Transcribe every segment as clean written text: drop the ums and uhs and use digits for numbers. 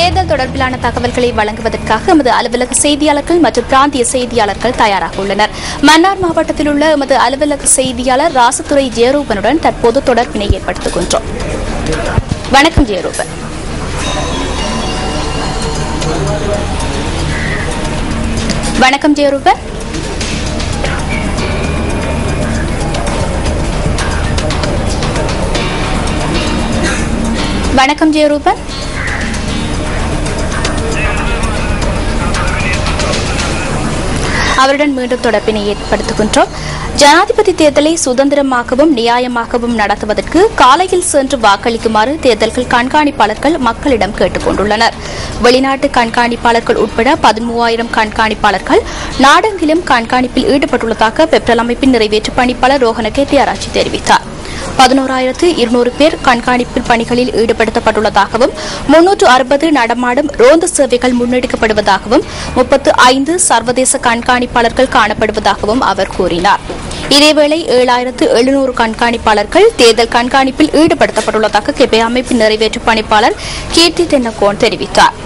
தேர்தல் தொடர்பிலான தகவல்களை வழங்குவதற்காக எமது அலுவலக செய்தியாளர்கள் மற்றும் பிராந்திய செய்தியாளர்கள் தயாராக உள்ளனர். மன்னார் மாவட்டத்தில் உள்ள எமது அலுவலக செய்தியாளர் ராசதுரை ஜெயரூபனுடன் தற்போது தொடர்பினை ஏற்படுத்துகின்றோம். வணக்கம் ஜெயரூபன். வணக்கம் ஜெயரூபன். வணக்கம் ஜெயரூபன். அவருடன் மீண்டும் தொடர்பினை ஏற்படுத்துகின்றோம். ஜனாதிபதி தேர்தலை சுதந்திரமாகவும் நியாயமாகவும் நடத்துவதற்கு காலையில் சென்று வாக்களிக்குமாறு தேர்தல்கள் கண்காணிப்பாளர்கள் மக்களிடம் கேட்டுக் கொண்டுள்ளனர். வெளிநாட்டு கண்காணிப்பாளர்கள் உட்பட 13,000 கண்காணிப்பாளர்கள் நாடெங்கிலும் கண்காணிப்பில் ஈடுபட்டுள்ளதாக பெப்ரல் அமைப்பின் நிறைவேற்று பணிப்பாளர் ரோஹன கெத்தியாராச்சி தெரிவித்தார். 11,200 பேர் கண்காணிப்பு பணிகளில் ஈடுபடுத்தப்பட்டுள்ளதாகவும் 360 நடமாடும் ரோந்து சேவைகள் முன்னெடுக்கப்படுவதாகவும் 35 சர்வதேச கண்காணிப்பாளர்கள் காணப்படுவதாகவும் அவர் கூறினார். இதேவேளை 7,700 கண்காணிப்பாளர்கள் தேர்தல் கண்காணிப்பில் ஈடுபடுத்தப்பட்டுள்ளதாக கெபே அமைப்பின் நிறைவேற்று பணிப்பாளர் கீர்த்தி தென்னகோன் தெரிவித்தார்.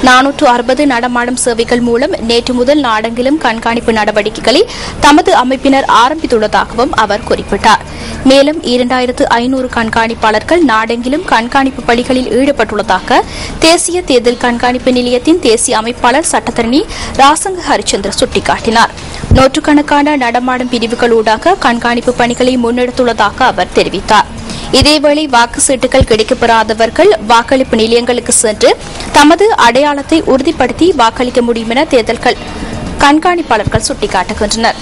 460 நடமாடும் சேவைகள் மூலம் நேற்று முதல் நாடெங்கிலும் கண்காணிப்பு நடவடிக்கைகளை தமது அமைப்பினர் ஆரம்பித்துள்ளதாகவும் அவர் குறிப்பிட்டார். மேலும் 2,500 கண்காணிப்பாளர்கள் நாடெங்கிலும் கண்காணிப்பு பணிகளில் ஈடுபட்டுள்ளதாக தேசிய தேர்தல் கண்காணிப்பு நிலையத்தின் தேசிய அமைப்பாளர் சட்டத்தரணி ராசங்க ஹரிச்சந்திர சுட்டிக்காட்டினார். நூற்றுக்கணக்கான நடமாடும் பிரிவுகளூடாக கண்காணிப்பு பணிகளை முன்னெடுத்துள்ளதாக அவர் தெரிவித்தார். இதேவேளை வாக்கு சீட்டுகள் கிடைக்கப்பெறாதவர்கள் வாக்களிப்பு நிலையங்களுக்கு சென்று தமது அடையாளத்தை உறுதிப்படுத்தி வாக்களிக்க முடியும் என தேர்தல் கண்காணிப்பாளர்கள் சுட்டிக்காட்டுகின்றனர்.